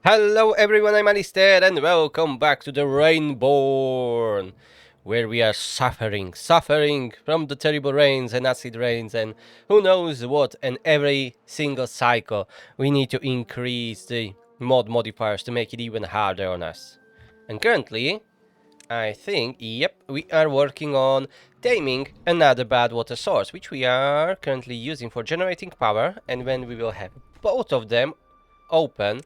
Hello everyone, I'm Alistair and welcome back to the Rainborn, where we are suffering from the terrible rains and acid rains and who knows what, and every single cycle we need to increase the mod modifiers to make it even harder on us. And currently, I think, yep, we are working on taming another bad water source, which we are currently using for generating power, and when we will have both of them open,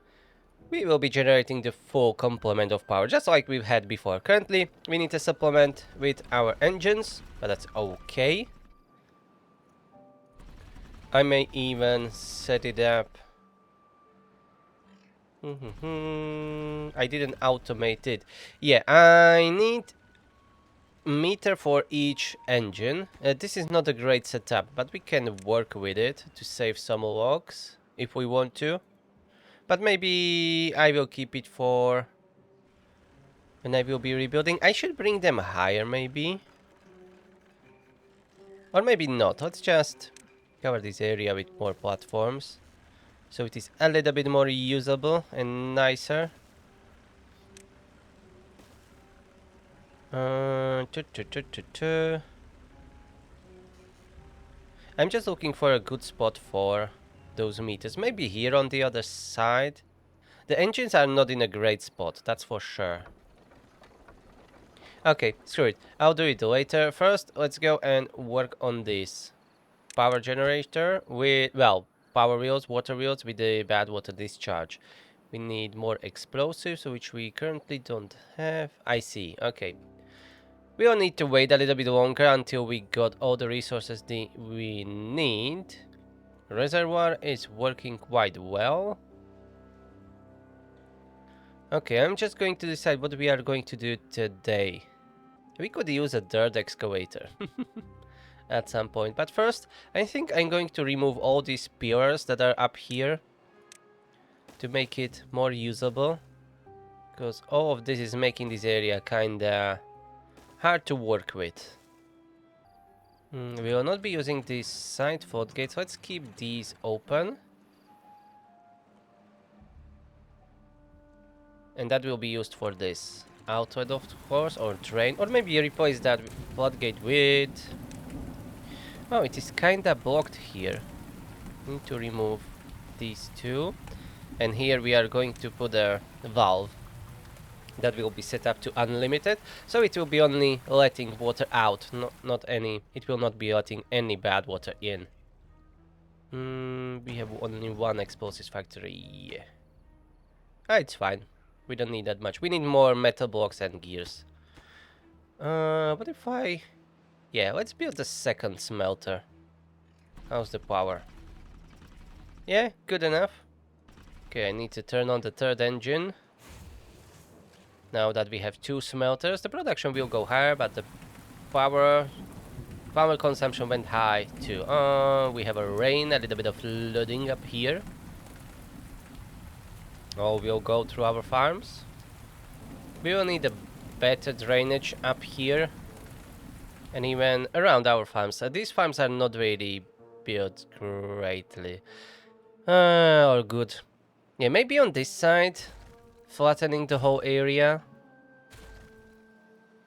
we will be generating the full complement of power, just like we've had before. Currently, we need to supplement with our engines, but that's okay. I may even set it up. I didn't automate it. Yeah, I need meter for each engine. This is not a great setup, but we can work with it to save some logs if we want to. But maybe I will keep it for when I will be rebuilding. I should bring them higher, maybe. Or maybe not. Let's just cover this area with more platforms, so it is a little bit more usable and nicer. I'm just looking for a good spot for those meters. Maybe here on the other side. The engines are not in a great spot, that's for sure. Okay, screw it. I'll do it later. First, let's go and work on this power generator with, well, power wheels, water wheels with the bad water discharge. We need more explosives, which we currently don't have. I see, okay. We'll need to wait a little bit longer until we got all the resources we need. Reservoir is working quite well. Okay, I'm just going to decide what we are going to do today. We could use a dirt excavator at some point, but first I think I'm going to remove all these pillars that are up here to make it more usable, because all of this is making this area kinda hard to work with. We will not be using these side floodgates. Let's keep these open, and that will be used for this outlet, of course, or drain, or maybe replace that floodgate with... Oh, it is kinda blocked here. Need to remove these two, and here we are going to put a valve that will be set up to unlimited, so it will be only letting water out, not any, it will not be letting any bad water in. We have only one explosives factory. Yeah. It's fine, we don't need that much. We need more metal blocks and gears. What if I... Yeah, let's build a second smelter. How's the power? Yeah, good enough. Okay, I need to turn on the third engine. Now that we have two smelters, the production will go higher, but the power consumption went high too. We have a rain, a little bit of flooding up here. Oh, we'll go through our farms. We will need a better drainage up here and even around our farms. These farms are not really built greatly. Or good. Yeah, maybe on this side, flattening the whole area,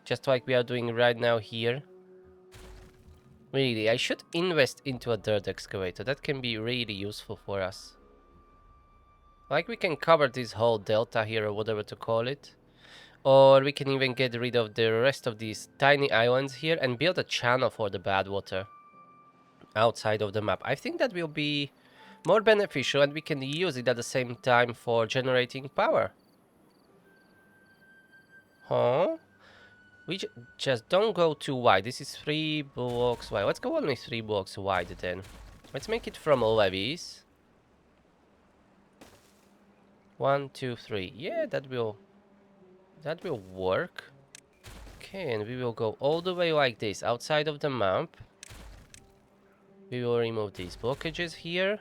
just like we are doing right now here. Really, I should invest into a dirt excavator. That can be really useful for us. Like, we can cover this whole delta here, or whatever to call it. Or we can even get rid of the rest of these tiny islands here and build a channel for the bad water outside of the map. I think that will be more beneficial, and we can use it at the same time for generating power. Huh? We just don't go too wide. This is 3 blocks wide. Let's go only 3 blocks wide then. Let's make it from levees. 1, 2, 3. Yeah, that will work. Okay, and we will go all the way like this outside of the map. We will remove these blockages here.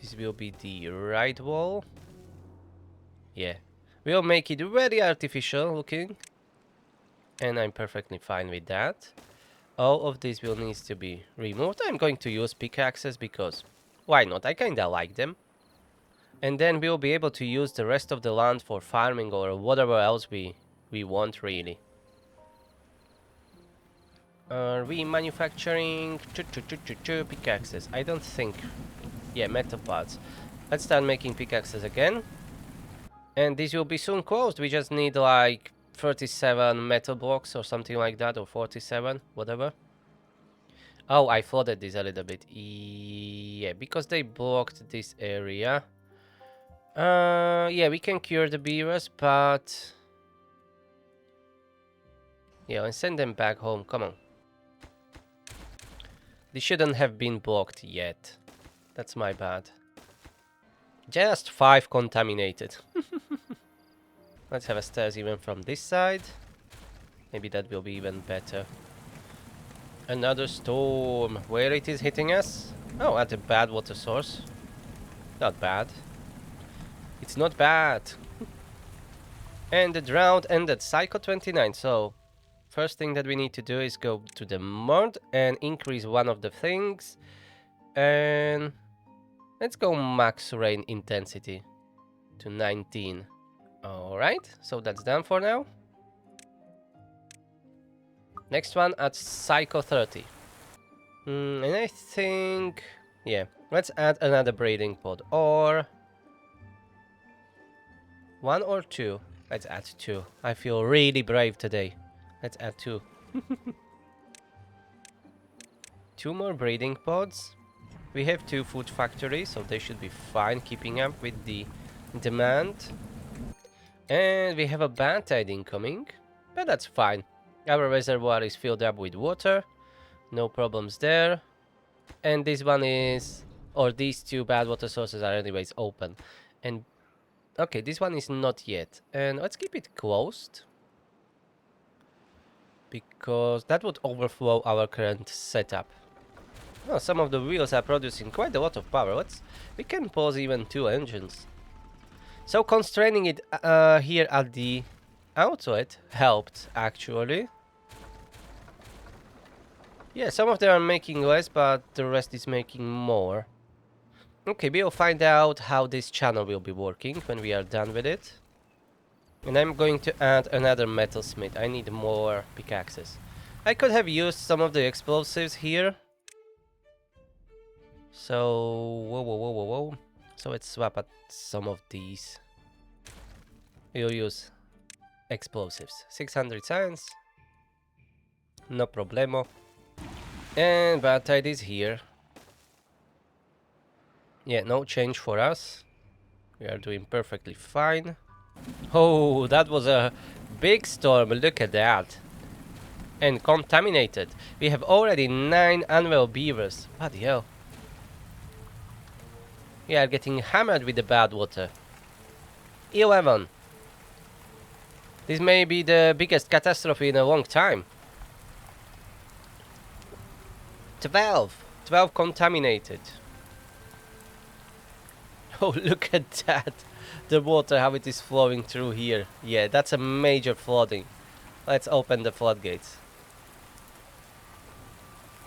This will be the right wall. Yeah, we'll make it very artificial looking, and I'm perfectly fine with that. All of this will need to be removed. I'm going to use pickaxes because why not? I kinda like them. And then we'll be able to use the rest of the land for farming or whatever else we want, really. Are we manufacturing pickaxes? I don't think. Yeah, metal parts. Let's start making pickaxes again. And this will be soon closed. We just need like 37 metal blocks or something like that, or 47, whatever. Oh, I flooded this a little bit. Yeah, because they blocked this area. Yeah, we can cure the beavers, but... yeah, and send them back home, come on. They shouldn't have been blocked yet. That's my bad. Just 5 contaminated. Let's have a stairs even from this side. Maybe that will be even better. Another storm. Where it is hitting us? Oh, at a bad water source. Not bad. It's not bad. And the drought ended. Cycle 29. So, first thing that we need to do is go to the mod and increase one of the things. And let's go max rain intensity to 19. Alright, so that's done for now. Next one at Psycho 30. And I think... yeah, let's add another breeding pod. Or... 1 or 2? Let's add 2. I feel really brave today. Let's add 2. 2 more breeding pods. We have 2 food factories, so they should be fine keeping up with the demand. And we have a bad tide incoming, but that's fine. Our reservoir is filled up with water, no problems there. And this one is, or these 2 bad water sources are anyways open. And okay, this one is not yet. And let's keep it closed, because that would overflow our current setup. Oh, some of the wheels are producing quite a lot of power. We can pause even 2 engines. So constraining it here at the outlet helped, actually. Yeah, some of them are making less, but the rest is making more. Okay, we'll find out how this channel will be working when we are done with it. And I'm going to add another metalsmith. I need more pickaxes. I could have used some of the explosives here. So, whoa. So let's swap at some of these. We'll use explosives. 600 science. No problemo. And bad tide is here. Yeah, no change for us. We are doing perfectly fine. Oh, that was a big storm. Look at that. And contaminated. We have already 9 unwell beavers. Bloody hell. We are getting hammered with the bad water. 11. This may be the biggest catastrophe in a long time. 12. 12 contaminated. Oh, look at that. The water, how it is flowing through here. Yeah, that's a major flooding. Let's open the floodgates.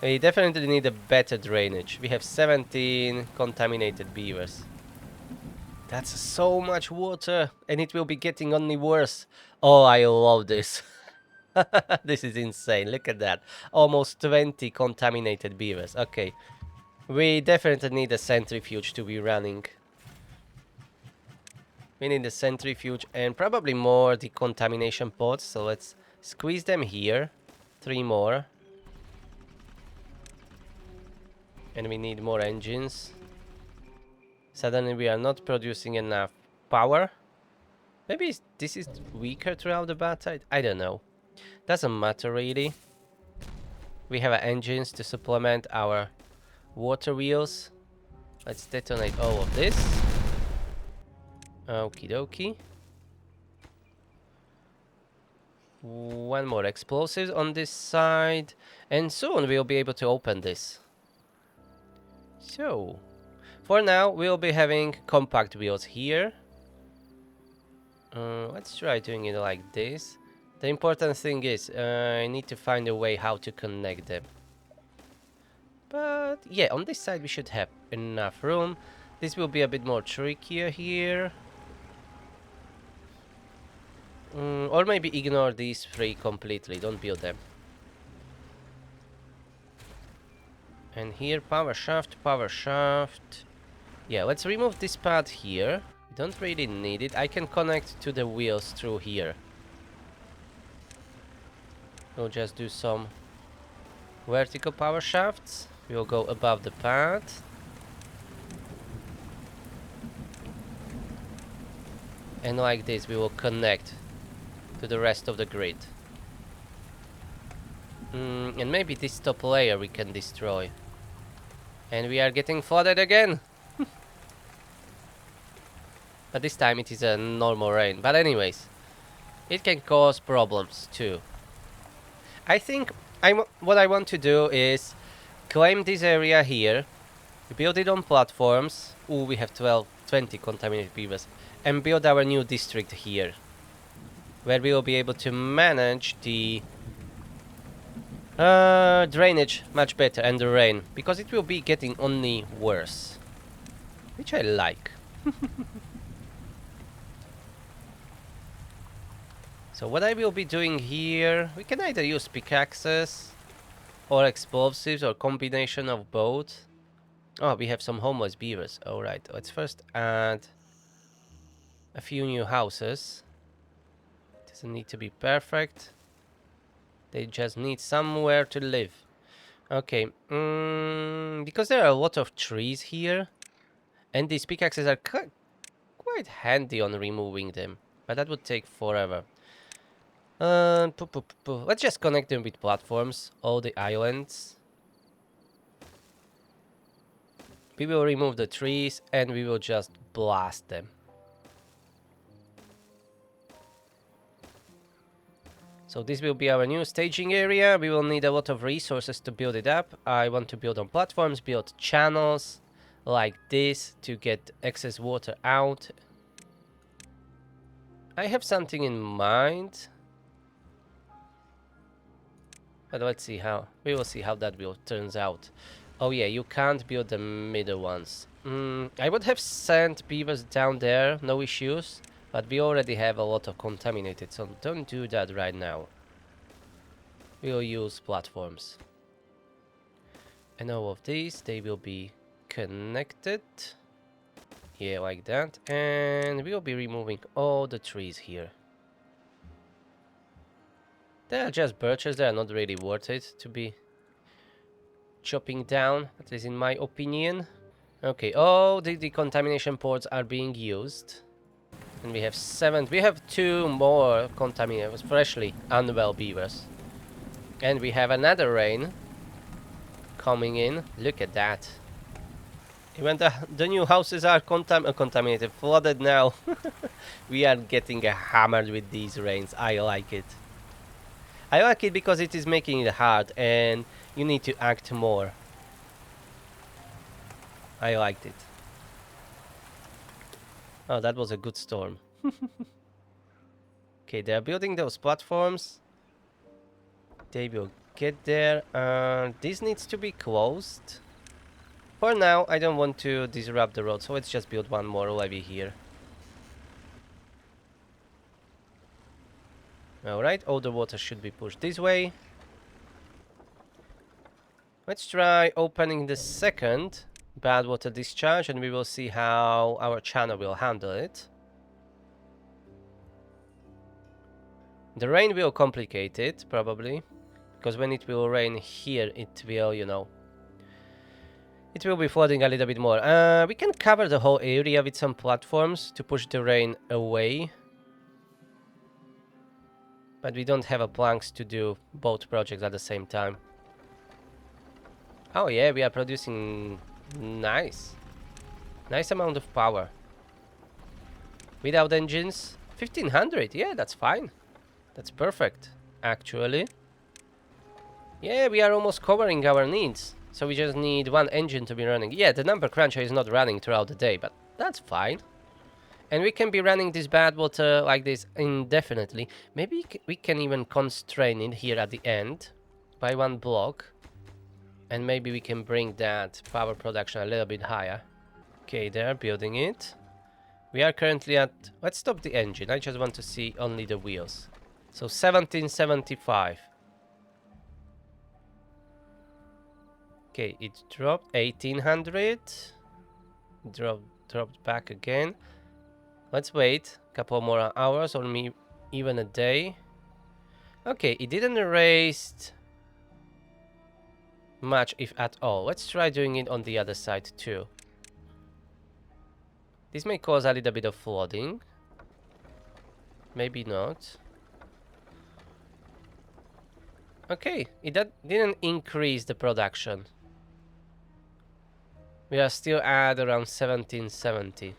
We definitely need a better drainage. We have 17 contaminated beavers. That's so much water, and it will be getting only worse. Oh, I love this. This is insane. Look at that. Almost 20 contaminated beavers. Okay. We definitely need a centrifuge to be running. We need a centrifuge and probably more decontamination pods. So let's squeeze them here. 3 more. And we need more engines. Suddenly we are not producing enough power. Maybe this is weaker throughout the bad tide. I don't know. Doesn't matter really. We have engines to supplement our water wheels. Let's detonate all of this. Okie dokie. 1 more explosives on this side. And soon we'll be able to open this. So, for now we'll be having compact wheels here. Let's try doing it like this. The important thing is I need to find a way how to connect them. But yeah, on this side we should have enough room. This will be a bit more trickier here. Or maybe ignore these three completely, don't build them. And here, power shaft, power shaft. Yeah, let's remove this part here. We don't really need it. I can connect to the wheels through here. We'll just do some vertical power shafts. We'll go above the path. And like this, we will connect to the rest of the grid. And maybe this top layer we can destroy. And we are getting flooded again. But this time it is a normal rain. But anyways, it can cause problems too. I think what I want to do is claim this area here, build it on platforms. Ooh, we have 20 contaminated beavers. And build our new district here, where we will be able to manage the drainage much better and the rain, because it will be getting only worse, which I like. So what I will be doing here, we can either use pickaxes or explosives or combination of both. Oh, we have some homeless beavers. Alright, let's first add a few new houses. Doesn't need to be perfect. They just need somewhere to live. Okay, because there are a lot of trees here, and these pickaxes are quite handy on removing them, but that would take forever. Let's just connect them with platforms, all the islands. We will remove the trees and we will just blast them. So this will be our new staging area. We will need a lot of resources to build it up. I want to build on platforms, build channels like this to get excess water out. I have something in mind. But let's see how. We will see how that will turns out. Oh yeah, you can't build the middle ones. I would have sent beavers down there, no issues. But we already have a lot of contaminated, so don't do that right now. We'll use platforms. And all of these, they will be connected. Yeah, like that. And we'll be removing all the trees here. They are just birches, they are not really worth it to be chopping down, at least in my opinion. Okay, all the decontamination ports are being used. And we have 7. We have 2 more contaminated, freshly unwell beavers. And we have another rain coming in. Look at that. Even the new houses are contaminated, flooded now. We are getting hammered with these rains. I like it. I like it because it is making it hard and you need to act more. I liked it. Oh, that was a good storm. Okay, they're building those platforms. They will get there. This needs to be closed. For now, I don't want to disrupt the road, so let's just build one more levee here. Alright, all the water should be pushed this way. Let's try opening the second bad water discharge and we will see how our channel will handle it. The rain will complicate it, probably, because when it will rain here, it will, you know, it will be flooding a little bit more. We can cover the whole area with some platforms to push the rain away. But we don't have a planks to do both projects at the same time. Oh yeah, we are producing nice amount of power. Without engines, 1500, yeah, that's fine. That's perfect, actually. Yeah, we are almost covering our needs. So we just need one engine to be running. Yeah, the number cruncher is not running throughout the day, but that's fine. And we can be running this bad water like this indefinitely. Maybe we can even constrain it here at the end by 1 block. And maybe we can bring that power production a little bit higher. Okay, they're building it. We are currently at... Let's stop the engine. I just want to see only the wheels. So 1775. Okay, it dropped 1800. Dropped back again. Let's wait a couple more hours or maybe even a day. Okay, it didn't erase much, if at all. Let's try doing it on the other side too. This may cause a little bit of flooding. Maybe not. Okay, it didn't increase the production. We are still at around 1770.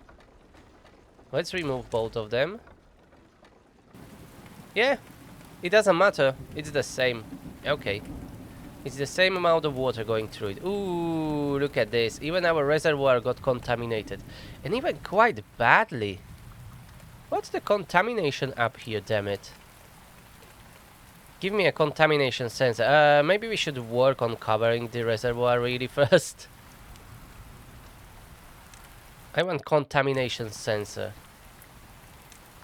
Let's remove both of them. Yeah, it doesn't matter. It's the same. Okay. It's the same amount of water going through it. Ooh, look at this. Even our reservoir got contaminated. And even quite badly. What's the contamination up here, damn it? Give me a contamination sensor. Maybe we should work on covering the reservoir really first. I want contamination sensor.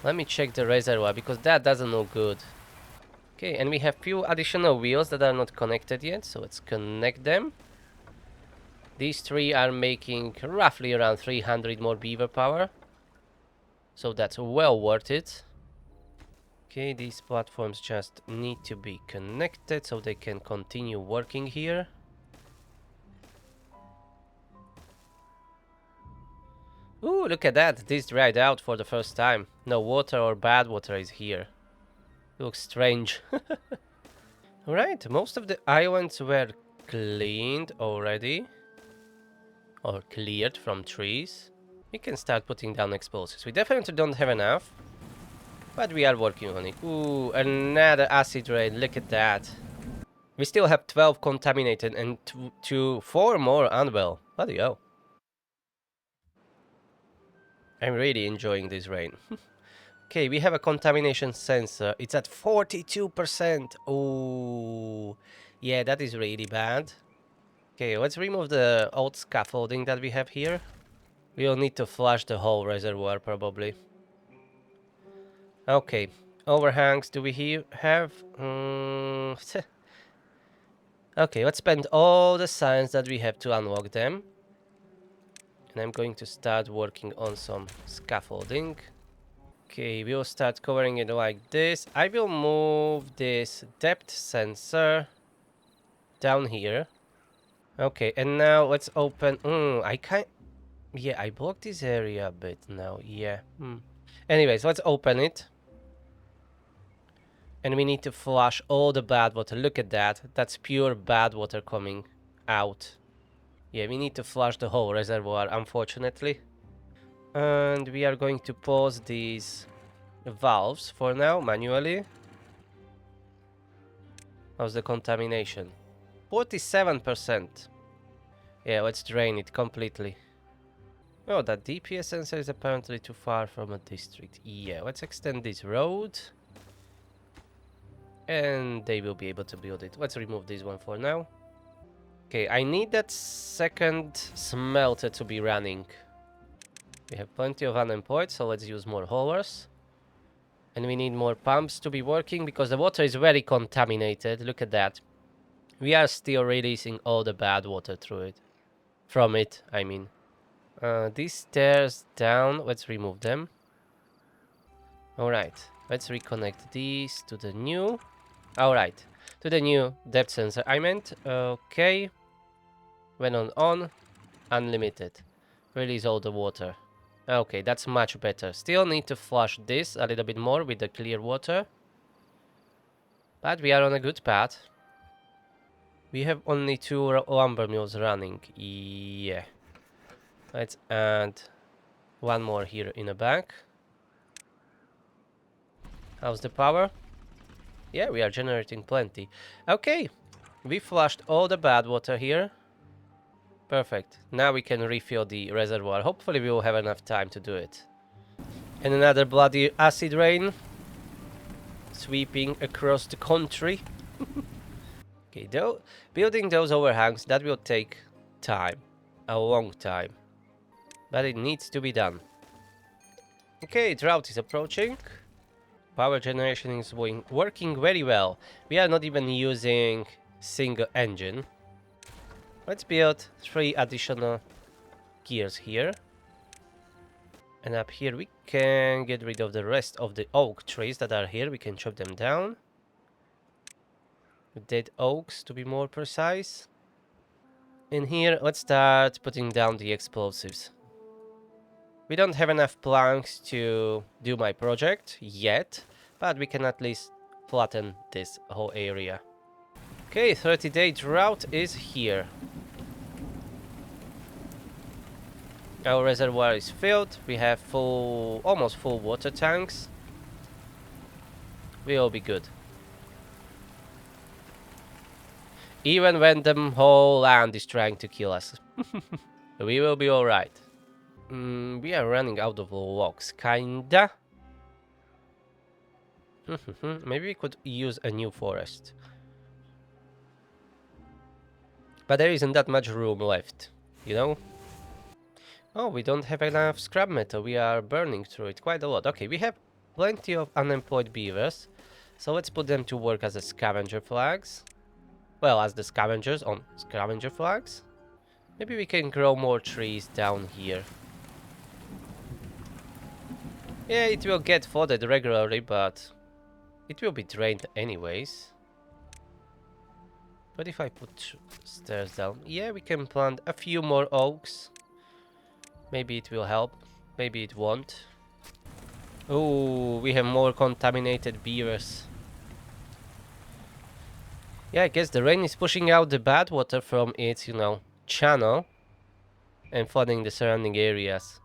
Let me check the reservoir because that doesn't look good. Okay, and we have few additional wheels that are not connected yet, so let's connect them. These three are making roughly around 300 more beaver power. So that's well worth it. Okay, these platforms just need to be connected so they can continue working here. Ooh, look at that. This dried out for the first time. No water or bad water is here. Looks strange. Alright, most of the islands were cleaned already. Or cleared from trees. We can start putting down explosives. We definitely don't have enough. But we are working on it. Ooh, another acid rain. Look at that. We still have 12 contaminated and 4 more unwell. Bloody hell. I'm really enjoying this rain. Okay, we have a contamination sensor. It's at 42%. Oh, yeah, that is really bad. Okay, let's remove the old scaffolding that we have here. We'll need to flush the whole reservoir probably. Okay, overhangs do we have? Okay, let's spend all the science that we have to unlock them. And I'm going to start working on some scaffolding. Okay, we'll start covering it like this. I will move this depth sensor down here. Okay, and now let's open... Yeah, I blocked this area a bit now. Yeah. Anyways, let's open it. And we need to flush all the bad water. Look at that. That's pure bad water coming out. Yeah, we need to flush the whole reservoir, unfortunately. And we are going to pause these valves for now, manually. How's the contamination? 47%. Yeah, let's drain it completely. Oh, that DPS sensor is apparently too far from a district. Yeah, let's extend this road. And they will be able to build it. Let's remove this one for now. Okay, I need that second smelter to be running. We have plenty of unemployed, so let's use more haulers. And we need more pumps to be working because the water is very contaminated. Look at that. We are still releasing all the bad water through it. From it, I mean. These stairs down, let's remove them. Alright, let's reconnect these to the new. Alright, to the new depth sensor. I meant, okay. When on, unlimited. Release all the water. Okay, that's much better. Still need to flush this a little bit more with the clear water. But we are on a good path. We have only 2 lumber mills running. Yeah. Let's add 1 more here in the back. How's the power? Yeah, we are generating plenty. Okay. We flushed all the bad water here. Perfect. Now we can refill the reservoir. Hopefully we will have enough time to do it. And another bloody acid rain. Sweeping across the country. Okay, though, building those overhangs, that will take time. A long time. but it needs to be done. Okay, drought is approaching. Power generation is working very well. We are not even using single engine. Let's build 3 additional gears here. And up here we can get rid of the rest of the oak trees that are here. We can chop them down. Dead oaks, to be more precise. In here, let's start putting down the explosives. We don't have enough planks to do my project yet, but we can at least flatten this whole area. Okay, 30-day drought is here. Our reservoir is filled. We have almost full water tanks. We'll be good. Even when the whole land is trying to kill us. We will be alright. We are running out of logs, kinda. Maybe we could use a new forest. But there isn't that much room left, you know? Oh, we don't have enough scrap metal. We are burning through it quite a lot. Okay, we have plenty of unemployed beavers. So let's put them to work as a scavenger flags. Well, as the scavengers on scavenger flags. Maybe we can grow more trees down here. Yeah, it will get flooded regularly, but it will be drained anyways. But if I put stairs down, yeah, we can plant a few more oaks. Maybe it will help, maybe it won't. Oh, we have more contaminated beavers. Yeah, I guess the rain is pushing out the bad water from its, channel and flooding the surrounding areas.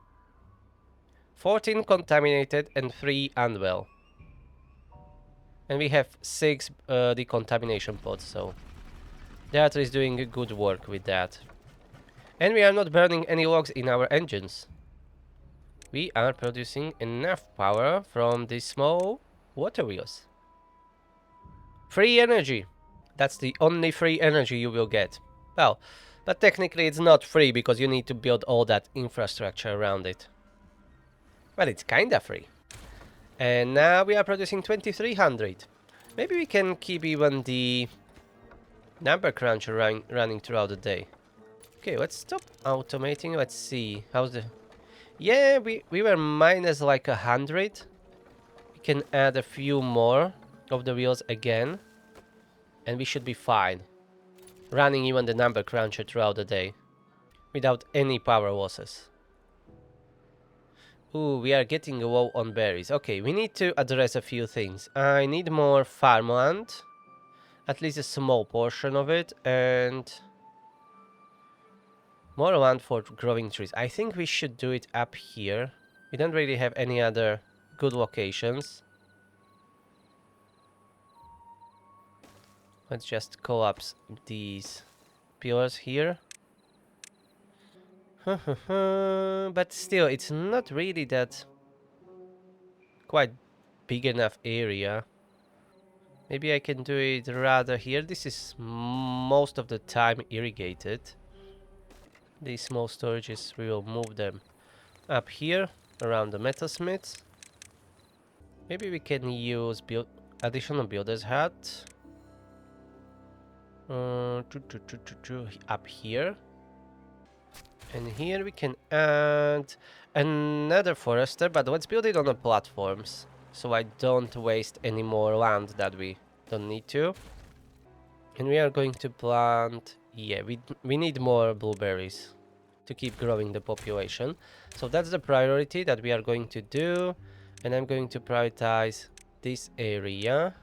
14 contaminated and 3 unwell. And we have 6 decontamination pods, so the Theater is doing good work with that. And we are not burning any logs in our engines. We are producing enough power from these small water wheels. Free energy. That's the only free energy you will get. Well, but technically it's not free because you need to build all that infrastructure around it. But it's kinda free. And now we are producing 2300. Maybe we can keep even the number cruncher running throughout the day. Okay, let's stop automating. Let's see. How's the... Yeah, we were minus like 100. We can add a few more of the wheels again. And we should be fine. Running even the number cruncher throughout the day. Without any power losses. Ooh, we are getting low on berries. Okay, we need to address a few things. I need more farmland. At least a small portion of it. And more land for growing trees. I think we should do it up here. We don't really have any other good locations. Let's just collapse these pillars here. But still, it's not really that quite big enough area. Maybe I can do it rather here. This is most of the time irrigated. These small storages, we will move them up here around the metalsmiths. Maybe we can use additional builder's hut. Up here. And here we can add another forester, but let's build it on the platforms. So I don't waste any more land that we don't need to. And we are going to plant... Yeah, we need more blueberries to keep growing the population. So that's the priority that we are going to do. And I'm going to prioritize this area.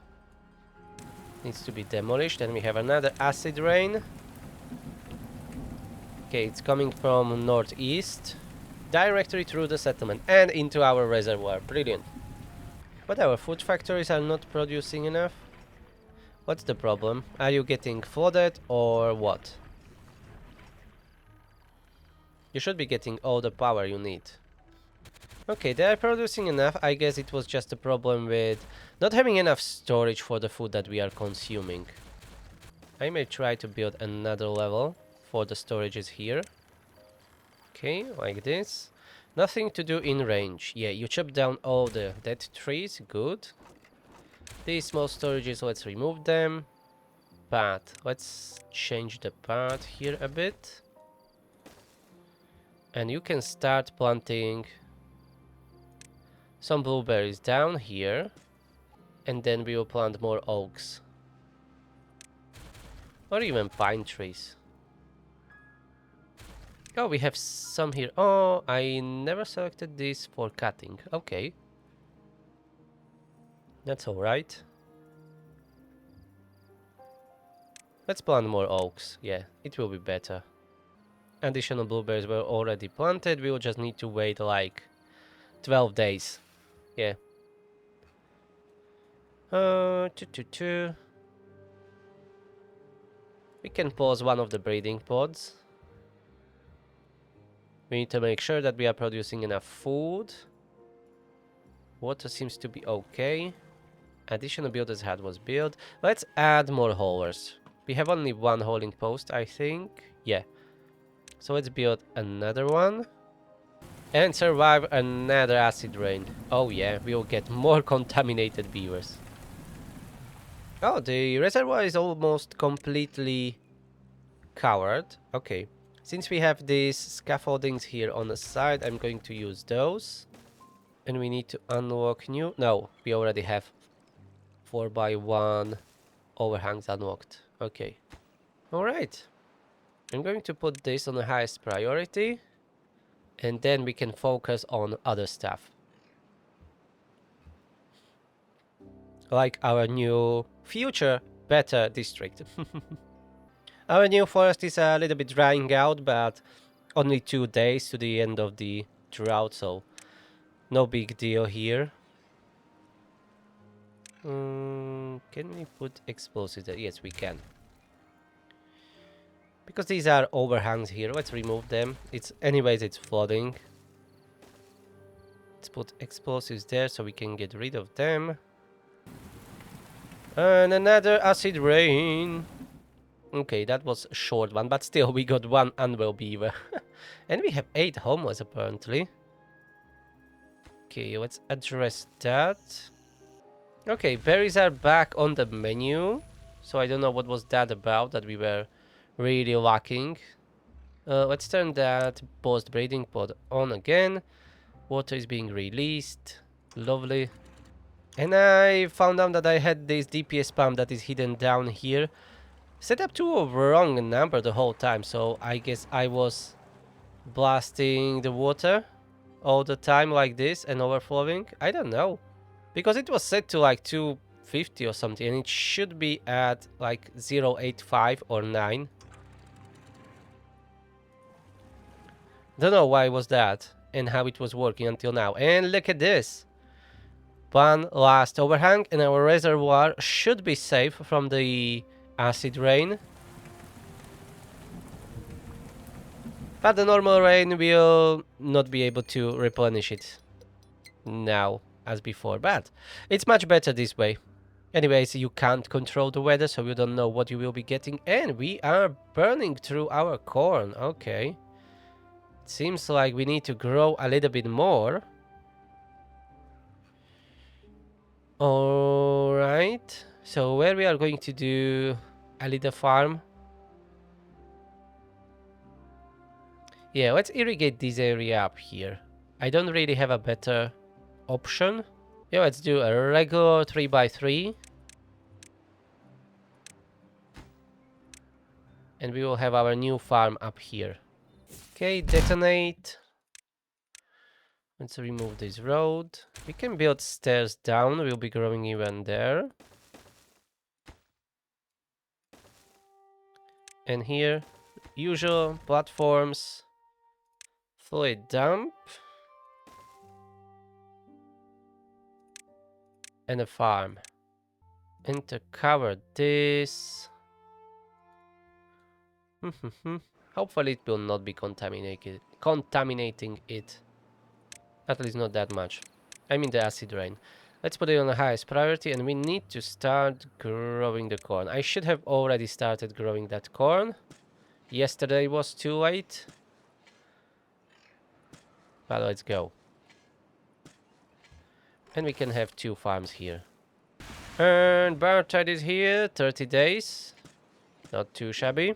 Needs to be demolished. And we have another acid rain. Okay, it's coming from northeast. Directly through the settlement and into our reservoir. Brilliant. But our food factories are not producing enough. What's the problem? Are you getting flooded or what? You should be getting all the power you need. Okay, they are producing enough. I guess it was just a problem with not having enough storage for the food that we are consuming. I may try to build another level for the storages here. Okay, like this. Nothing to do in range. Yeah, you chop down all the dead trees. Good. These small storages, let's remove them. Path. Let's change the path here a bit. And you can start planting some blueberries down here. And then we will plant more oaks. Or even pine trees. Oh, we have some here. Oh, I never selected this for cutting. Okay. That's alright. Let's plant more oaks. Yeah, it will be better. Additional blueberries were already planted. We will just need to wait like 12 days. Yeah. We can pause one of the breeding pods. We need to make sure that we are producing enough food. Water seems to be okay. Additional builder's hut was built. Let's add more haulers. We have only one hauling post, I think. Yeah. So let's build another one. And survive another acid rain. Oh yeah, we'll get more contaminated beavers. Oh, the reservoir is almost completely covered. Okay. Since we have these scaffoldings here on the side, I'm going to use those. And we need to unlock new... No, we already have 4x1 overhangs unlocked. Okay. Alright. I'm going to put this on the highest priority. And then we can focus on other stuff. Like our new future better district. Our new forest is a little bit drying out, but only 2 days to the end of the drought, so no big deal here. Can we put explosives there? Yes, we can. Because these are overhangs here, let's remove them. Anyways, it's flooding. Let's put explosives there so we can get rid of them. And another acid rain. Okay, that was a short one, but still we got one unwell beaver. And we have 8 homeless apparently. Okay, let's address that. Okay, berries are back on the menu. So I don't know what was that about that we were really lacking. Let's turn that post breeding pod on again. Water is being released. Lovely. And I found out that I had this DPS pump that is hidden down here. Set up to a wrong number the whole time, so I guess I was blasting the water all the time like this and overflowing. I don't know. Because it was set to like 250 or something, and it should be at like 0.85 or 9. Don't know why it was that and how it was working until now. And look at this. One last overhang and our reservoir should be safe from the acid rain. But the normal rain will not be able to replenish it now as before. But it's much better this way. Anyways, you can't control the weather, so you don't know what you will be getting. And we are burning through our corn. Okay. It seems like we need to grow a little bit more. Alright. So where we are going to do a little farm. Yeah, let's irrigate this area up here. I don't really have a better option. Yeah, let's do a regular 3x3. And we will have our new farm up here. Okay, detonate. Let's remove this road. We can build stairs down. We'll be growing even there. And here, usual platforms. Fluid dump. And a farm. And to cover this. Hopefully it will not be contaminating it. At least not that much. I mean the acid rain. Let's put it on the highest priority and we need to start growing the corn. I should have already started growing that corn. Yesterday was too late. But let's go. And we can have 2 farms here. And Bartide is here, 30 days. Not too shabby.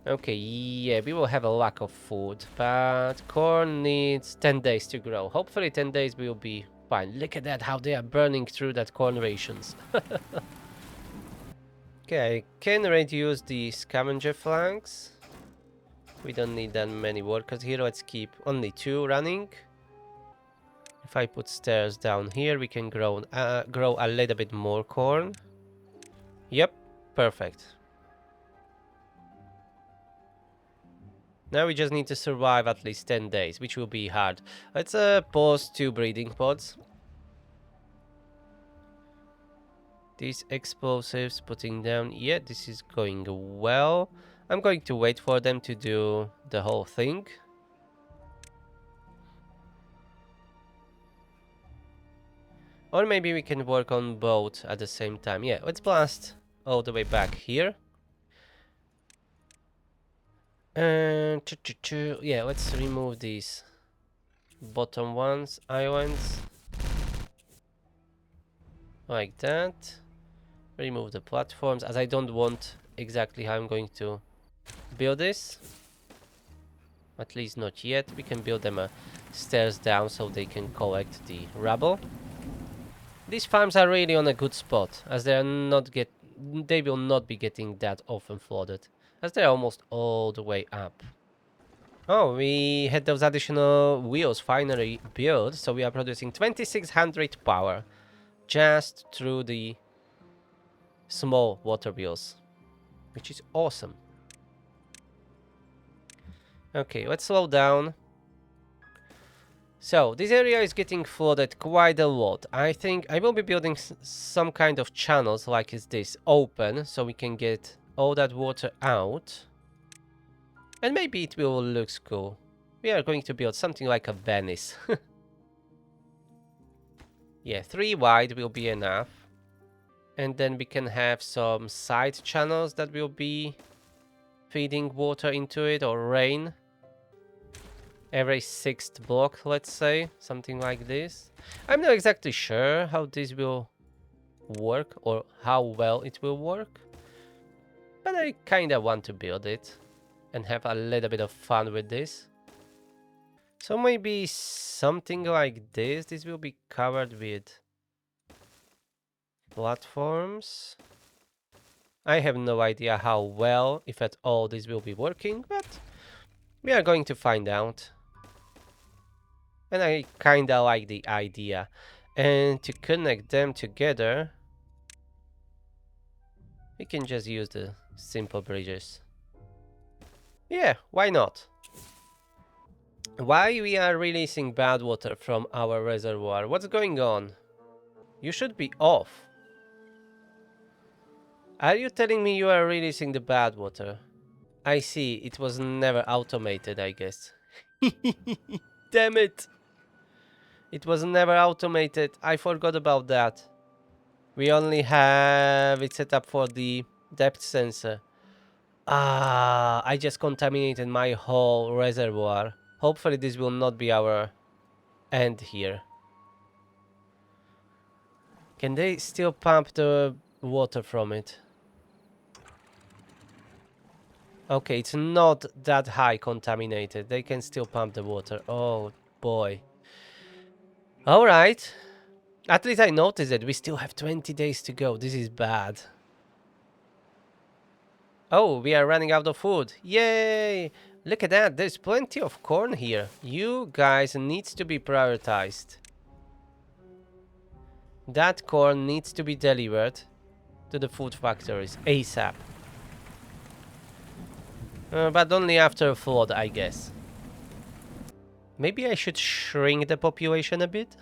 Okay, yeah, we will have a lack of food, but corn needs 10 days to grow. Hopefully 10 days will be fine. Look at that, how they are burning through that corn rations. Okay, I can reduce the scavenger flanks. We don't need that many workers here. Let's keep only 2 running. If I put stairs down here, we can grow a little bit more corn. Yep, perfect. Now we just need to survive at least 10 days, which will be hard. Let's pause 2 breeding pods. These explosives putting down. Yeah, this is going well. I'm going to wait for them to do the whole thing. Or maybe we can work on both at the same time. Yeah, let's blast all the way back here. And yeah, let's remove these bottom islands. Like that. Remove the platforms, as I don't want exactly how I'm going to build this. At least not yet. We can build them stairs down so they can collect the rubble. These farms are really on a good spot, as they will not be getting that often flooded, as they're almost all the way up. Oh, we had those additional wheels finally built, so we are producing 2600 power just through the small water wheels, which is awesome. Okay, let's slow down. So, this area is getting flooded quite a lot. I think I will be building some kind of channels like is this, open, so we can get all that water out. And maybe it will look cool. We are going to build something like a Venice. Yeah, 3 wide will be enough. And then we can have some side channels that will be feeding water into it, or rain. Every 6th block, let's say, something like this. I'm not exactly sure how this will work or how well it will work, but I kinda want to build it and have a little bit of fun with this. So maybe something like this. This will be covered with platforms. I have no idea how well, if at all, this will be working, but we are going to find out. And I kinda like the idea. And to connect them together, we can just use the simple bridges. Yeah, why not? Why we are releasing bad water from our reservoir? What's going on? You should be off. Are you telling me you are releasing the bad water? I see, it was never automated, I guess. Damn it! It was never automated. I forgot about that. We only have it set up for the depth sensor. Ah, I just contaminated my whole reservoir. Hopefully this will not be our end here. Can they still pump the water from it? Okay, it's not that high contaminated. They can still pump the water. Oh boy. Alright. At least I noticed it. We still have 20 days to go. This is bad. Oh, we are running out of food. Yay! Look at that. There's plenty of corn here. You guys needs to be prioritized. That corn needs to be delivered to the food factories ASAP. But only after a flood, I guess. Maybe I should shrink the population a bit?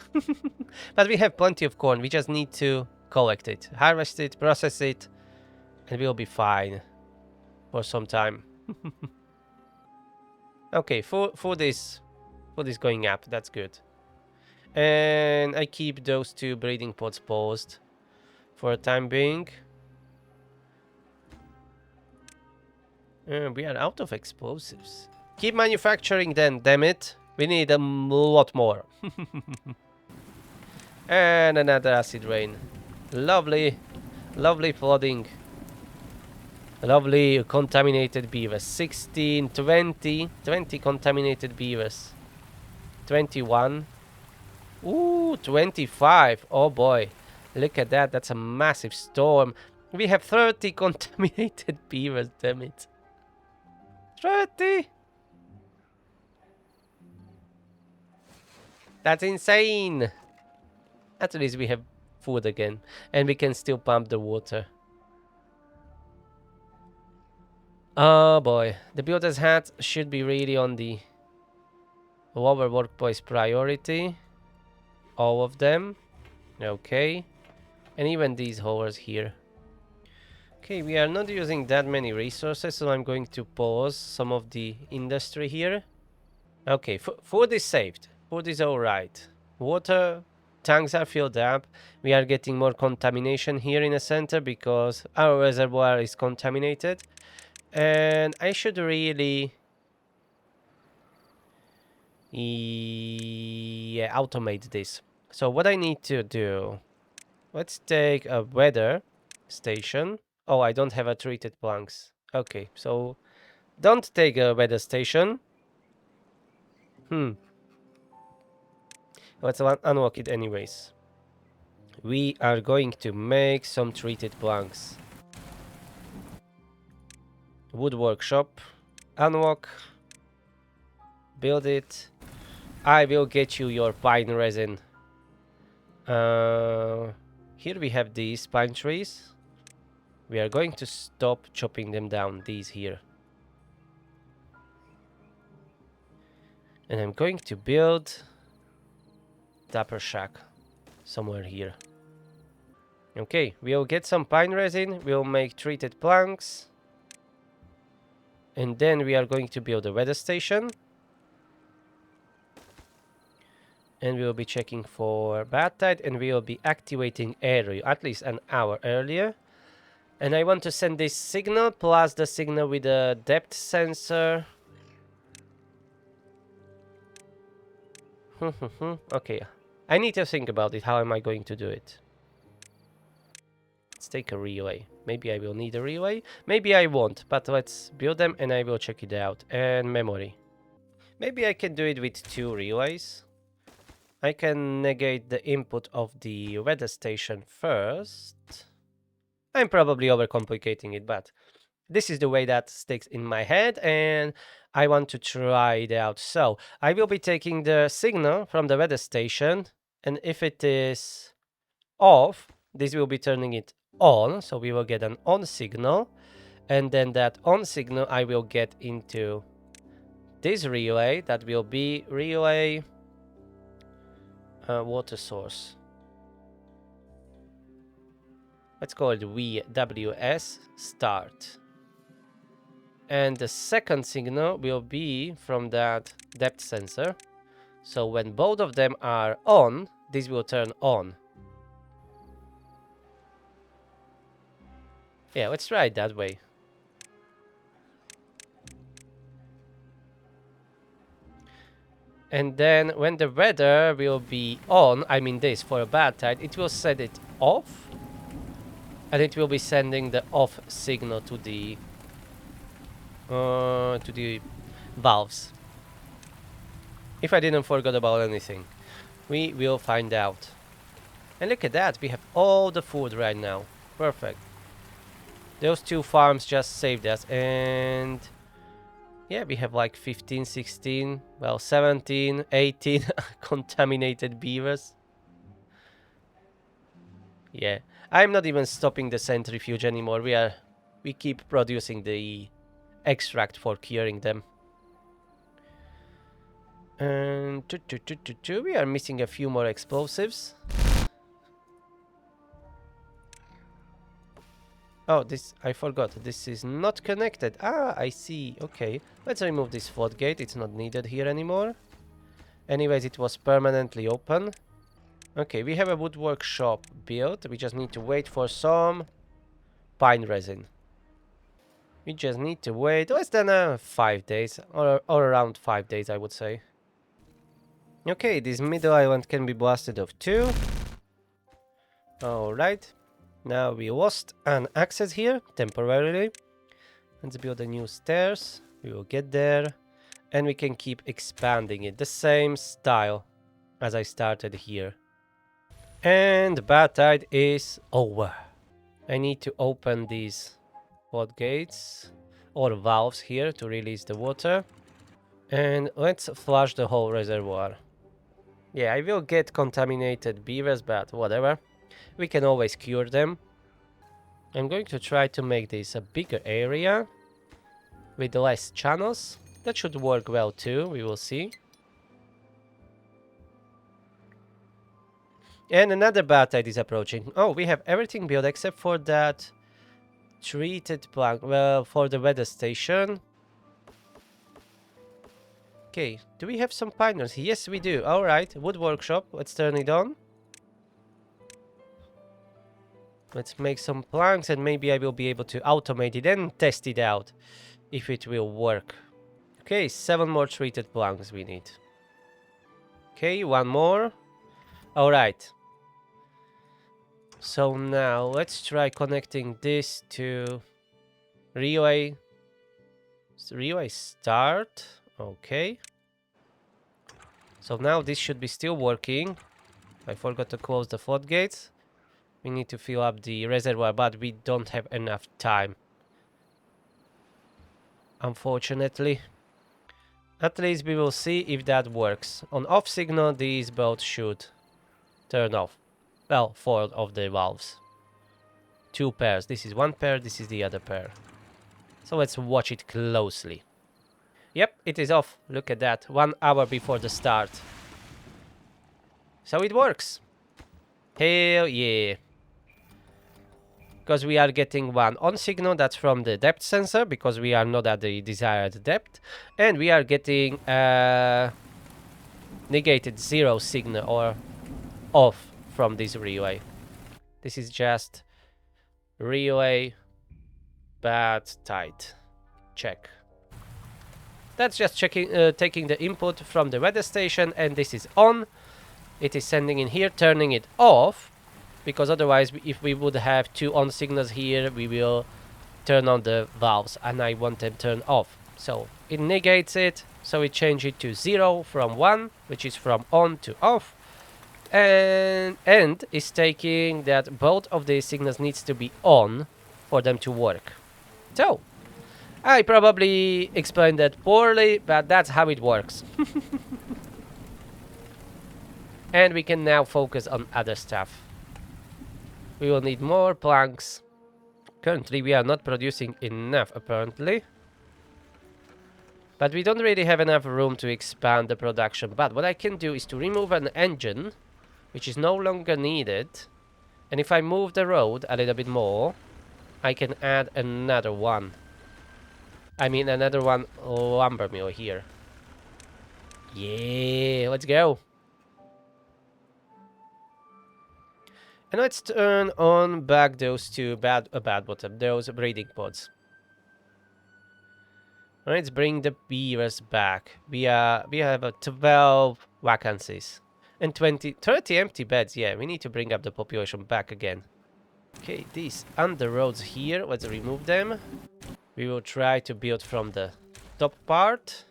But we have plenty of corn. We just need to collect it, harvest it, process it, and we'll be fine for some time. Okay, food is going up. That's good. And I keep those 2 breeding pods paused for a time being. We are out of explosives. Keep manufacturing then, damn it. We need a lot more. And another acid rain. Lovely, lovely flooding. Lovely contaminated beavers. 16, 20, 20 contaminated beavers. 21. Ooh, 25. Oh boy. Look at that. That's a massive storm. We have 30 contaminated beavers, damn it. 30! That's insane! At least we have food again. And we can still pump the water. Oh boy. The builder's hat should be really on the lower workplace priority. All of them. Okay. And even these hovers here. Okay, we are not using that many resources, so I'm going to pause some of the industry here. Okay, food is saved. Food is alright. Water tanks are filled up. We are getting more contamination here in the center because our reservoir is contaminated. And I should really... yeah, automate this. So what I need to do... Let's take a weather station. Oh, I don't have a treated planks. Okay, so don't take a weather station. Let's unlock it anyways. We are going to make some treated planks. Wood workshop. Unlock. Build it. I will get you your pine resin. Here we have these pine trees. We are going to stop chopping them down, these here. And I'm going to build Dapper Shack somewhere here. Okay, we'll get some pine resin, we'll make treated planks. And then we are going to build a weather station. And we'll be checking for bad tide and we'll be activating area at least an hour earlier. And I want to send this signal plus the signal with a depth sensor. Okay, I need to think about it. How am I going to do it? Let's take a relay. Maybe I will need a relay. Maybe I won't, but let's build them and I will check it out. And memory. Maybe I can do it with 2 relays. I can negate the input of the weather station first. I'm probably overcomplicating it, but this is the way that sticks in my head and I want to try it out. So I will be taking the signal from the weather station, and if it is off, this will be turning it on. So we will get an on signal, and then that on signal I will get into this relay that will be relay water source. Let's call it WS start. And the second signal will be from that depth sensor. So when both of them are on, this will turn on. Yeah, let's try it that way. And then when the weather will be on, I mean this, for a bad tide, it will set it off. And it will be sending the off signal to the valves. If I didn't forget about anything, we will find out. And look at that, we have all the food right now. Perfect. Those 2 farms just saved us, and yeah, we have like 15, 16, well, 17, 18 contaminated beavers. Yeah, I'm not even stopping the centrifuge anymore. We keep producing the extract for curing them. And we are missing a few more explosives. Oh, this, I forgot. This is not connected. Ah, I see. Okay, let's remove this floodgate. It's not needed here anymore. Anyways, it was permanently open. Okay, we have a wood workshop built. We just need to wait for some pine resin. We just need to wait less than 5 days, or around 5 days, I would say. Okay, this middle island can be blasted off too. Alright. Now we lost an access here, temporarily. Let's build a new stairs. We will get there. And we can keep expanding it. The same style as I started here. And the bad tide is over. I need to open these floodgates or valves here to release the water. And let's flush the whole reservoir. Yeah, I will get contaminated beavers, but whatever. We can always cure them. I'm going to try to make this a bigger area with less channels. That should work well too, we will see. And another bad tide is approaching. Oh, we have everything built except for that treated plank. Well, for the weather station. Okay, do we have some piners? Yes, we do. Alright, wood workshop. Let's turn it on. Let's make some planks and maybe I will be able to automate it and test it out if it will work. Okay, 7 more treated planks we need. Okay, 1 more. Alright. So now let's try connecting this to relay. Relay start. Okay. So now this should be still working. I forgot to close the floodgates. We need to fill up the reservoir, but we don't have enough time. Unfortunately. At least we will see if that works. On off signal, these boats should turn off. Well, 4 of the valves. 2 pairs. This is 1 pair, this is the other pair. So let's watch it closely. Yep, it is off. Look at that. 1 hour before the start. So it works. Hell yeah. Because we are getting 1 on signal, that's from the depth sensor, because we are not at the desired depth. And we are getting negated 0 signal or off from this relay. This is just relay bad tide. Check. That's just checking, taking the input from the weather station, and this is on. It is sending in here, turning it off. Because otherwise, if we would have 2 on signals here, we will turn on the valves, and I want them turned off. So it negates it, so we change it to 0 from 1, which is from on to off. And is taking that both of these signals needs to be on for them to work. So, I probably explained that poorly, but that's how it works. And we can now focus on other stuff. We will need more planks. Currently, we are not producing enough, apparently. But we don't really have enough room to expand the production. But what I can do is to remove an engine, which is no longer needed. And if I move the road a little bit more, I can add another one. I mean, another one lumber mill here. Yeah, let's go. And let's turn on back those 2 those breeding pods. Let's bring the beavers back. We have 12 vacancies and 30 empty beds. Yeah, we need to bring up the population back again. Okay, these under roads here, let's remove them. We will try to build from the top part.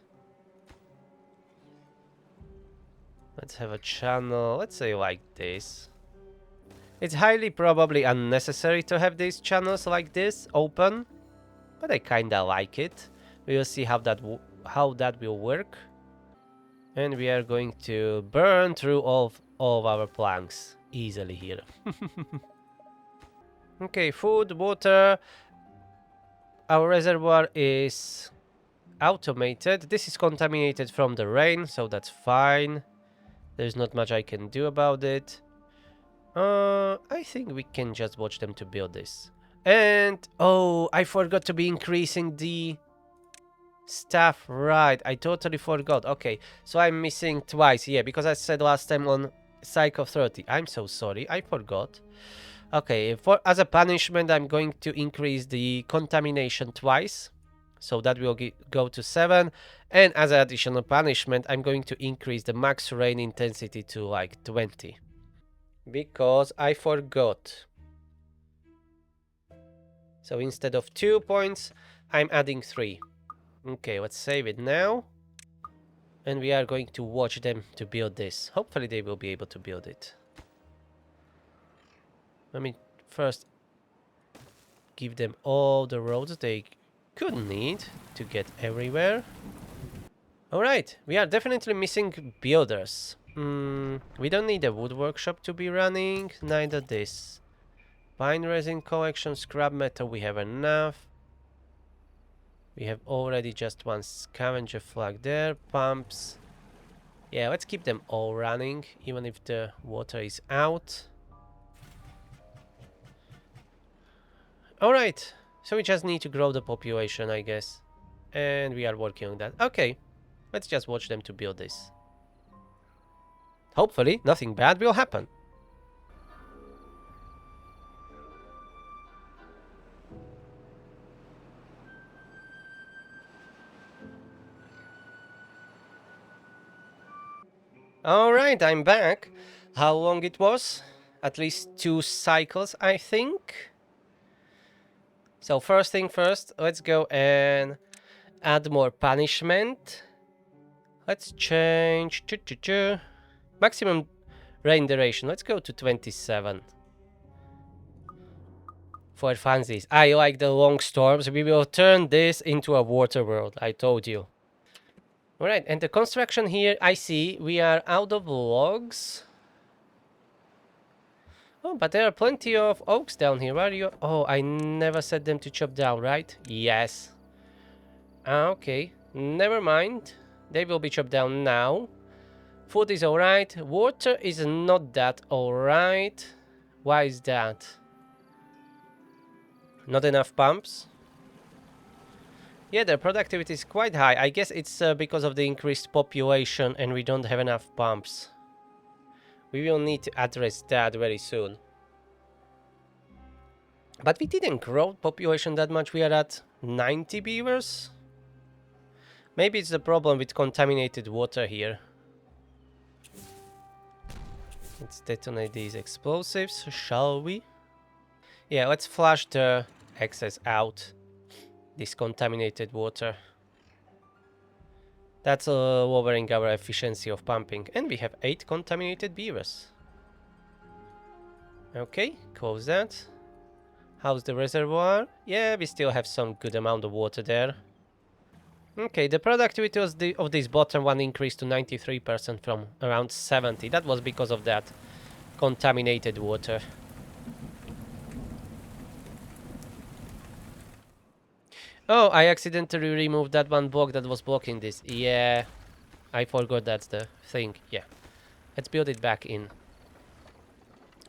Let's have a channel, let's say like this. It's highly probably unnecessary to have these channels like this open, but I kinda like it. We will see how that will work. And we are going to burn through all of our planks easily here. Okay, food, water. Our reservoir is automated. This is contaminated from the rain, so that's fine. There's not much I can do about it. I think we can just watch them to build this. And, oh, I forgot to be increasing the stuff. Right, I totally forgot. Okay, so I'm missing twice. Yeah, because I said last time on cycle 30. I'm so sorry, I forgot. Okay, for as a punishment, I'm going to increase the contamination twice. So that will go to 7. And as an additional punishment, I'm going to increase the max rain intensity to like 20. Because I forgot. So instead of 2 points, I'm adding 3. Okay, let's save it now. And we are going to watch them to build this. Hopefully they will be able to build it. Let me first give them all the roads they could need to get everywhere. Alright, we are definitely missing builders. We don't need a wood workshop to be running, neither this. Pine resin collection, scrap metal, we have enough. We have already just one scavenger flag there, pumps. Yeah, let's keep them all running, even if the water is out. Alright, so we just need to grow the population, I guess. And we are working on that. Okay, let's just watch them to build this. Hopefully, nothing bad will happen. Alright, I'm back. How long it was? At least 2 cycles, I think. So first thing first, let's go and add more punishment. Let's change maximum rain duration. Let's go to 27. For funsies. I like the long storms. We will turn this into a water world, I told you. Alright, and the construction here, I see we are out of logs. Oh, but there are plenty of oaks down here. Where are you? Oh, I never set them to chop down, right? Yes. Okay, never mind. They will be chopped down now. Food is alright. Water is not that alright. Why is that? Not enough pumps? Yeah, their productivity is quite high. I guess it's because of the increased population and we don't have enough pumps. We will need to address that very soon. But we didn't grow population that much. We are at 90 beavers. Maybe it's the problem with contaminated water here. Let's detonate these explosives, shall we? Yeah, let's flush the excess out. This contaminated water. That's lowering our efficiency of pumping. And we have 8 contaminated beavers. Okay, close that. How's the reservoir? Yeah, we still have some good amount of water there. Okay, the productivity of this bottom one increased to 93% from around 70. That was because of that contaminated water. Oh, I accidentally removed that one block that was blocking this. Yeah, I forgot that's the thing. Yeah, let's build it back in.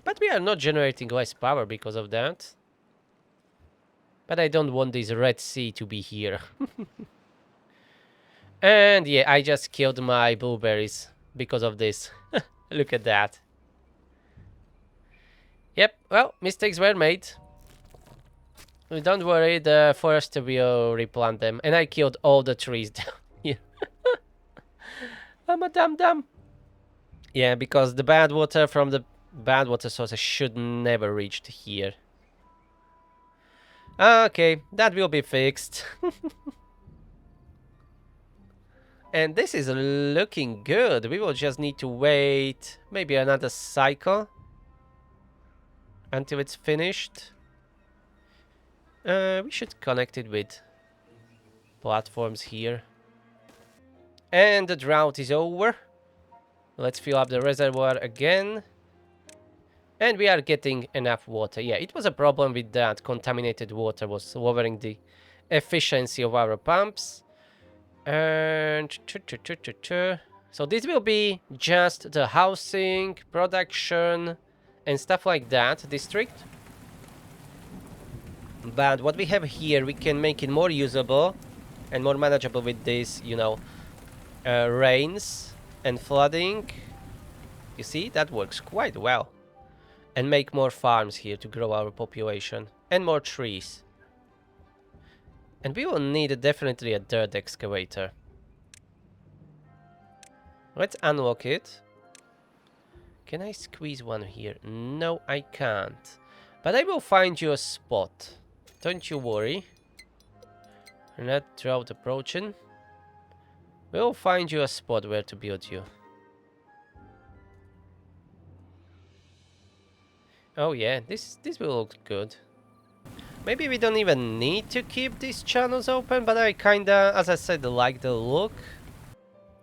But we are not generating less power because of that. But I don't want this Red Sea to be here. And yeah, I just killed my blueberries because of this. Look at that. Yep, well, mistakes were made. Don't worry, the forest will replant them. And I killed all the trees down here. I'm a dum-dum. Yeah, because the bad water from the bad water sources should never reach here. Okay, that will be fixed. And this is looking good. We will just need to wait maybe another cycle until it's finished. We should connect it with platforms here. And the drought is over. Let's fill up the reservoir again. And we are getting enough water. Yeah, it was a problem with that contaminated water was lowering the efficiency of our pumps. And so this will be just the housing, production, and stuff like that district. But what we have here, we can make it more usable and more manageable with this, you know, rains and flooding. You see, that works quite well. And make more farms here to grow our population. And more trees. And we will need definitely a dirt excavator. Let's unlock it. Can I squeeze one here? No, I can't. But I will find you a spot. Don't you worry. Red drought approaching. We'll find you a spot where to build you. Oh yeah, this will look good. Maybe we don't even need to keep these channels open, but I kinda, as I said, like the look.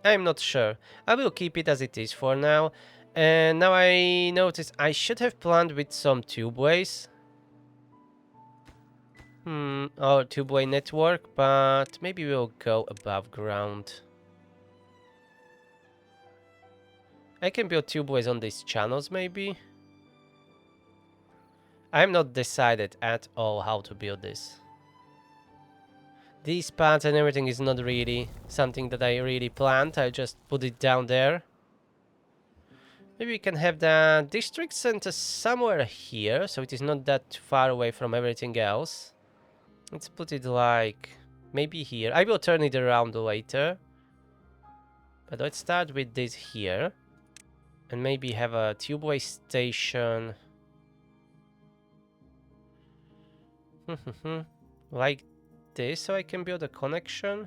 I'm not sure. I will keep it as it is for now. And now I notice I should have planned with some tubeways. Or tubeway network, but maybe we'll go above ground. I can build tubeways on these channels, maybe. I'm not decided at all how to build this. These paths and everything is not really something that I really planned. I just put it down there. Maybe we can have the district center somewhere here, so it is not that far away from everything else. Let's put it like maybe here. I will turn it around later. But let's start with this here. And maybe have a tubeway station. Like this, so I can build a connection.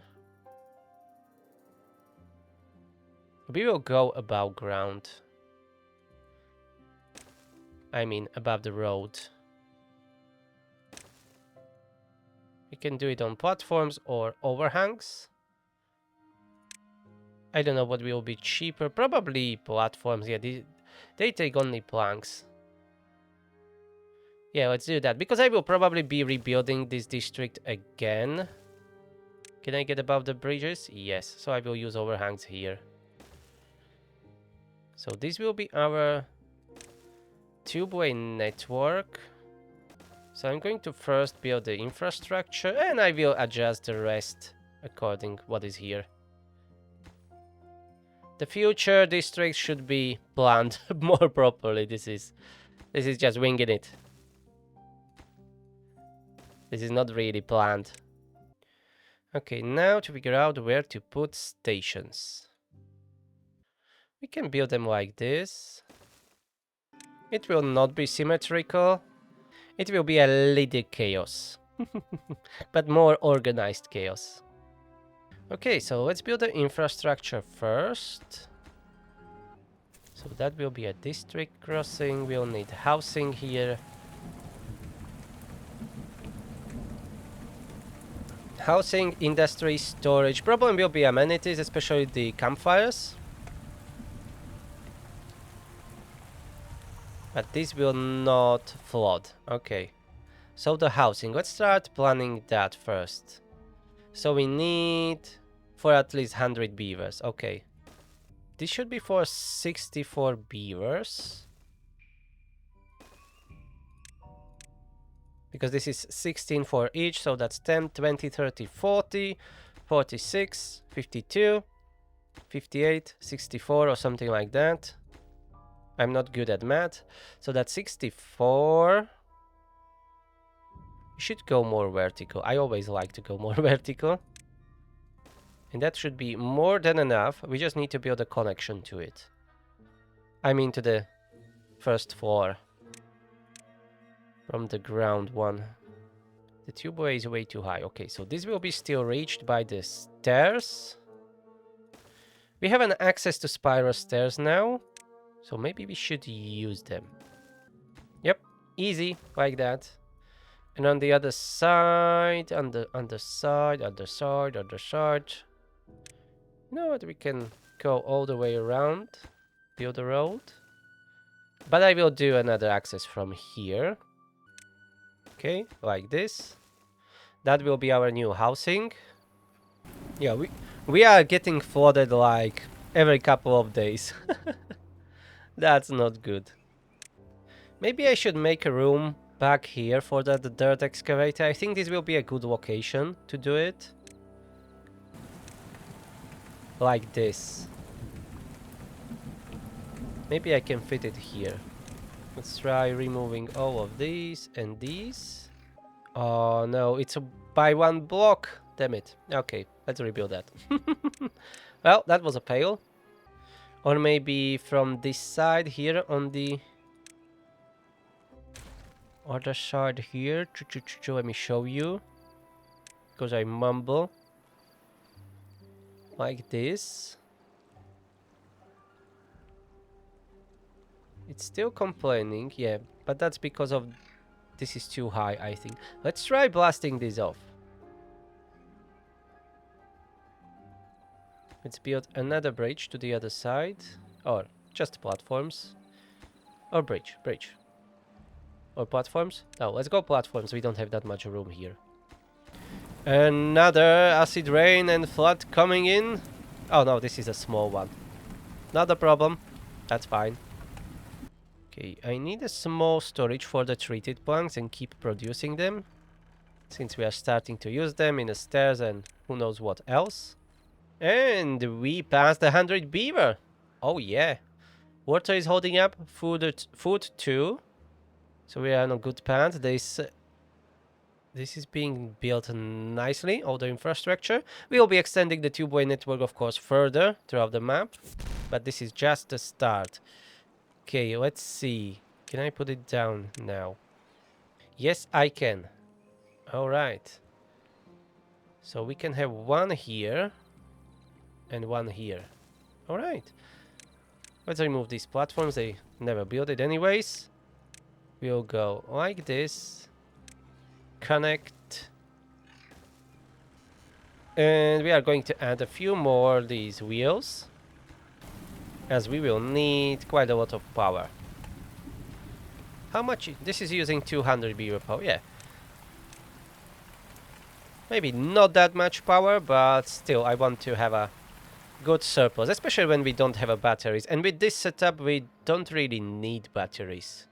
We will go above ground. I mean, above the road. We can do it on platforms or overhangs. I don't know what will be cheaper. Probably platforms. Yeah, they take only planks. Yeah, let's do that. Because I will probably be rebuilding this district again. Can I get above the bridges? Yes. So I will use overhangs here. So this will be our tubeway network. So I'm going to first build the infrastructure. And I will adjust the rest according what is here. The future district should be planned more properly. This is just winging it. This is not really planned. Okay, now to figure out where to put stations. We can build them like this. It will not be symmetrical. It will be a little chaos. But more organized chaos. Okay, so let's build the infrastructure first. So that will be a district crossing. We'll need housing here. Housing, industry, storage. Problem will be amenities, especially the campfires. But this will not flood. Okay. So the housing. Let's start planning that first. So we need for at least 100 beavers. Okay. This should be for 64 beavers. Because this is 16 for each, so that's 10, 20, 30, 40, 46, 52, 58, 64 or something like that. I'm not good at math. So that's 64. We should go more vertical. I always like to go more vertical. And that should be more than enough. We just need to build a connection to it. I mean to the first floor. From the ground one. The tubeway is way too high. Okay, so this will be still reached by the stairs. We have an access to spiral stairs now. So maybe we should use them. Yep, easy, like that. And on the other side, on the side. You know what, we can go all the way around, build a road. But I will do another access from here. Okay, like this. That will be our new housing. Yeah, we are getting flooded like every couple of days. That's not good. Maybe I should make a room back here for the dirt excavator. I think this will be a good location to do it. Like this. Maybe I can fit it here. Let's try removing all of these and these. Oh no, it's a by one block. Damn it. Okay, let's rebuild that. Well, that was a fail. Or maybe from this side here on the other side here. Let me show you. Because I mumble. Like this. It's still complaining, yeah, but that's because of this is too high, I think. Let's try blasting this off. Let's build another bridge to the other side. Or just platforms. Or bridge. Or platforms. No, let's go platforms. We don't have that much room here. Another acid rain and flood coming in. Oh no, this is a small one. Not a problem. That's fine. Okay, I need a small storage for the treated planks and keep producing them. Since we are starting to use them in the stairs and who knows what else. And we passed 100 beaver. Oh yeah. Water is holding up. Food too. So we are on a good path. This is being built nicely. All the infrastructure. We will be extending the tubeway network, of course, further throughout the map. But this is just the start. Okay, let's see. Can I put it down now? Yes, I can. Alright. So we can have one here. And one here. Alright. Let's remove these platforms. They never built it anyways. We'll go like this. Connect. And we are going to add a few more these wheels. As we will need quite a lot of power. How much? This is using 200 beaver power. Yeah. Maybe not that much power, but still I want to have a good surplus, especially when we don't have a batteries. And with this setup, we don't really need batteries.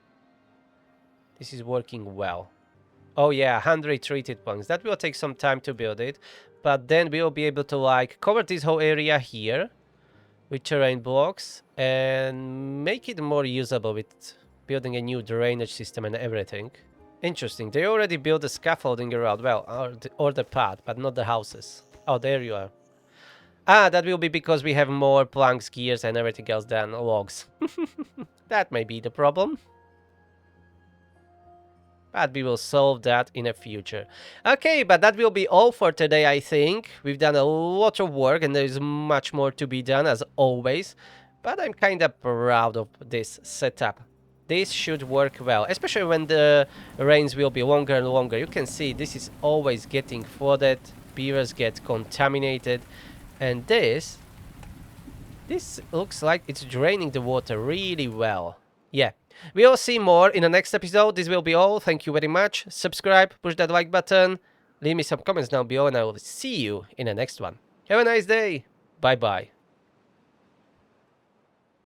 This is working well. Oh yeah, 100 treated planks. That will take some time to build it, but then we will be able to like cover this whole area here with terrain blocks and make it more usable with building a new drainage system and everything. Interesting. They already built the scaffolding around, well, or the path, but not the houses. Oh, there you are. Ah, that will be because we have more planks, gears, and everything else than logs. That may be the problem. But we will solve that in the future. Okay, but that will be all for today, I think. We've done a lot of work, and there's much more to be done, as always. But I'm kind of proud of this setup. This should work well, especially when the rains will be longer and longer. You can see this is always getting flooded. Beavers get contaminated. And this looks like it's draining the water really well. Yeah, we'll see more in the next episode. This will be all. Thank you very much. Subscribe, push that like button, leave me some comments down below, and I will see you in the next one. Have a nice day. Bye bye.